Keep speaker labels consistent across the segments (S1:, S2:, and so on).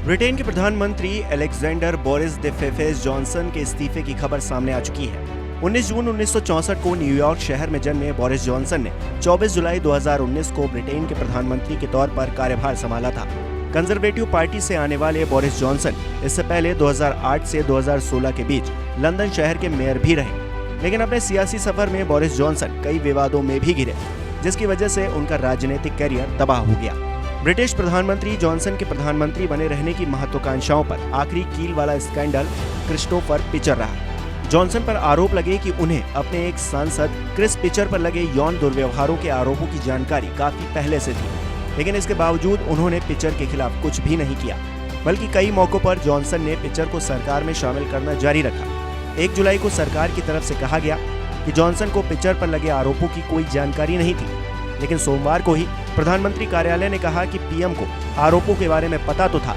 S1: Britain के प्रधानमंत्री Alexander Boris डेफेफेस Johnson के इस्तीफे की खबर सामने आ चुकी है। 19 जून 1964 को न्यूयॉर्क शहर में जन्मे बोरिस जॉनसन ने 24 जुलाई 2019 को ब्रिटेन के प्रधानमंत्री के तौर पर कार्यभार संभाला था। कंजर्वेटिव पार्टी से आने वाले बोरिस जॉनसन इससे पहले 2008 से 2016 के बीच लंदन शहर के मेयर भी रहे, लेकिन अपने सियासी सफर में बोरिस जॉनसन कई विवादों में भी घिरे, जिसकी वजह से उनका राजनीतिक करियर तबाह हो गया। ब्रिटिश प्रधानमंत्री जॉनसन के प्रधानमंत्री बने रहने की महत्वाकांक्षाओं पर आखिरी कील वाला स्कैंडल क्रिस्टोफर पिचर रहा। जॉनसन पर आरोप लगे कि उन्हें अपने एक सांसद क्रिस पिचर पर लगे यौन दुर्व्यवहारों के आरोपों की जानकारी काफी पहले से थी, लेकिन इसके बावजूद उन्होंने पिचर के खिलाफ कुछ भी नहीं किया, बल्कि कई मौकों पर जॉनसन ने पिचर को सरकार में शामिल करना जारी रखा। 1 जुलाई को सरकार की तरफ से कहा गया कि जॉनसन को पिचर पर लगे आरोपों की कोई जानकारी नहीं थी, लेकिन सोमवार को ही प्रधानमंत्री कार्यालय ने कहा कि पीएम को आरोपों के बारे में पता तो था,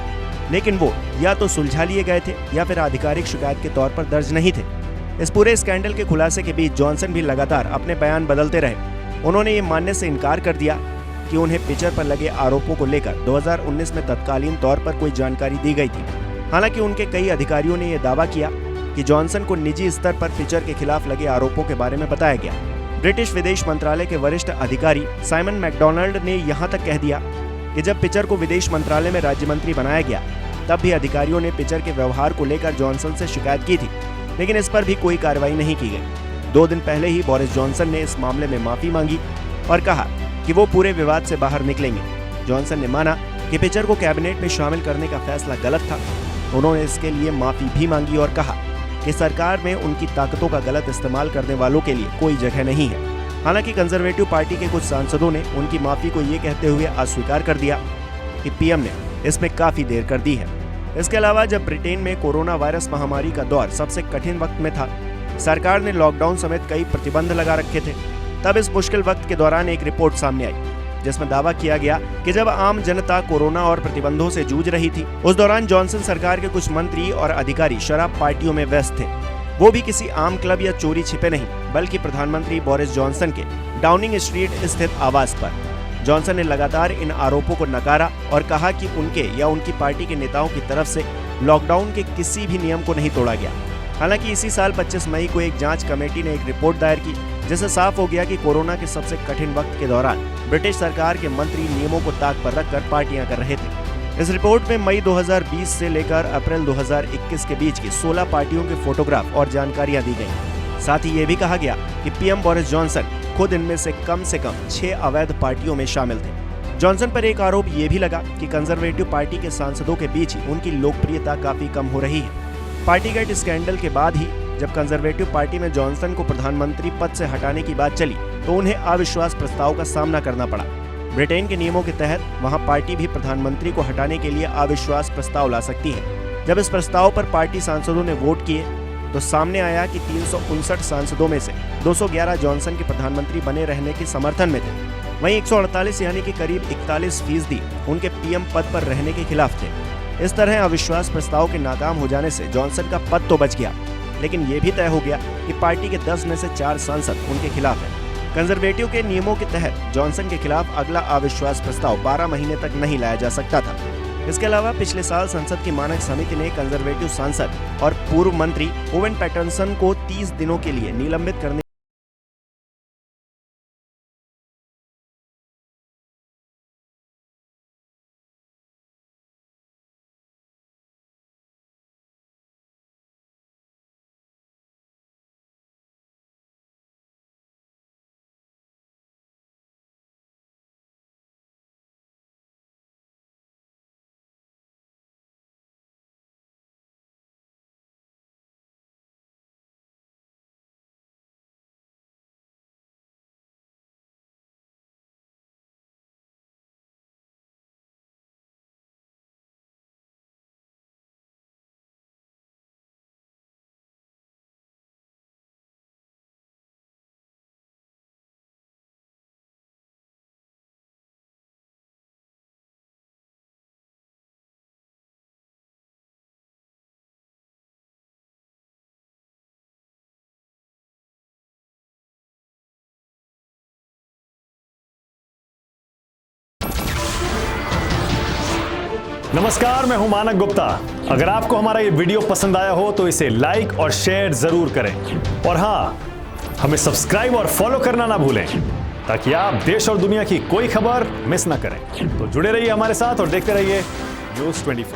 S1: लेकिन वो या तो सुलझा लिए गए थे या फिर आधिकारिक शिकायत के तौर पर दर्ज नहीं थे। इस पूरे स्कैंडल के खुलासे के बीच जॉनसन भी लगातार अपने बयान बदलते रहे। उन्होंने ये मानने से इनकार कर दिया कि उन्हें पिचर पर लगे आरोपों को लेकर 2019 में तत्कालीन तौर पर कोई जानकारी दी गई थी। हालांकि उनके कई अधिकारियों ने यह दावा किया कि जॉनसन को निजी स्तर पर पिचर के खिलाफ लगे आरोपों के बारे में बताया गया। ब्रिटिश विदेश मंत्रालय के वरिष्ठ अधिकारी साइमन मैकडोनाल्ड ने यहां तक कह दिया कि जब पिचर को विदेश मंत्रालय में राज्य मंत्री बनाया गया, तब भी अधिकारियों ने पिचर के व्यवहार को लेकर जॉनसन से शिकायत की थी, लेकिन इस पर भी कोई कार्रवाई नहीं की गई। 2 दिन पहले ही बोरिस जॉनसन ने इस मामले में माफी मांगी और कहा कि वो पूरे विवाद से बाहर निकलेंगे। जॉनसन ने माना कि पिचर को कैबिनेट में शामिल करने का फैसला गलत था। उन्होंने इसके लिए माफी भी मांगी और कहा कि सरकार में उनकी ताकतों का गलत इस्तेमाल करने वालों के लिए कोई जगह नहीं है। हालांकि कंजर्वेटिव पार्टी के कुछ सांसदों ने उनकी माफी को ये कहते हुए अस्वीकार कर दिया कि पीएम ने इसमें काफी देर कर दी है। इसके अलावा जब ब्रिटेन में कोरोना वायरस महामारी का दौर सबसे कठिन वक्त में था, सरकार ने लॉकडाउन समेत कई प्रतिबंध लगा रखे थे, तब इस मुश्किल वक्त के दौरान एक रिपोर्ट सामने आई जिसमें दावा किया गया कि जब आम जनता कोरोना और प्रतिबंधों से जूझ रही थी, उस दौरान जॉनसन सरकार के कुछ मंत्री और अधिकारी शराब पार्टियों में व्यस्त थे। वो भी किसी आम क्लब या चोरी छिपे नहीं, बल्कि प्रधानमंत्री बोरिस जॉनसन के डाउनिंग स्ट्रीट स्थित आवास पर। जॉनसन ने लगातार इन आरोपों को नकारा और कहा कि उनके या उनकी पार्टी के नेताओं की तरफ से लॉकडाउन के किसी भी नियम को नहीं तोड़ा गया। हालांकि इसी साल 25 मई को एक जांच कमेटी ने एक रिपोर्ट दायर की, जिससे साफ हो गया कि कोरोना के सबसे कठिन वक्त के दौरान ब्रिटिश सरकार के मंत्री नियमों को ताक पर रखकर पार्टियां कर रहे थे। इस रिपोर्ट में मई 2020 से लेकर अप्रैल 2021 के बीच की 16 पार्टियों के फोटोग्राफ और जानकारियां दी गई। साथ ही ये भी कहा गया कि पीएम बोरिस जॉनसन खुद इनमें से कम 6 अवैध पार्टियों में शामिल थे। जॉनसन पर एक आरोप ये भी लगा कि कंजर्वेटिव पार्टी के सांसदों के बीच ही उनकी लोकप्रियता काफी कम हो रही है। पार्टीगत स्कैंडल के बाद ही जब कंजर्वेटिव पार्टी में जॉनसन को प्रधानमंत्री पद से हटाने की बात चली, तो उन्हें अविश्वास प्रस्ताव का सामना करना पड़ा। ब्रिटेन के नियमों के तहत वहां पार्टी भी प्रधानमंत्री को हटाने के लिए अविश्वास प्रस्ताव ला सकती है। जब इस प्रस्ताव पर पार्टी सांसदों ने वोट किए, तो सामने आया कि 359 सांसदों में से 211 जॉनसन के प्रधानमंत्री बने रहने के समर्थन में थे। वहीं 148 यानी कि करीब 41% उनके पीएम पद पर रहने के खिलाफ थे। इस तरह अविश्वास प्रस्ताव के नाकाम हो जाने से जॉनसन का पद तो बच गया, लेकिन ये भी तय हो गया कि पार्टी के 10 में से 4 सांसद उनके खिलाफ हैं। कंजर्वेटिव के नियमों के तहत जॉनसन के खिलाफ अगला अविश्वास प्रस्ताव 12 महीने तक नहीं लाया जा सकता था। इसके अलावा पिछले साल संसद की मानक समिति ने कंजर्वेटिव सांसद और पूर्व मंत्री ओवेन पैटरसन को 30 दिनों के लिए निलंबित करने
S2: नमस्कार, मैं हूं मानक गुप्ता। अगर आपको हमारा ये वीडियो पसंद आया हो तो इसे लाइक और शेयर जरूर करें, और हाँ, हमें सब्सक्राइब और फॉलो करना ना भूलें ताकि आप देश और दुनिया की कोई खबर मिस ना करें। तो जुड़े रहिए हमारे साथ और देखते रहिए न्यूज़ 24।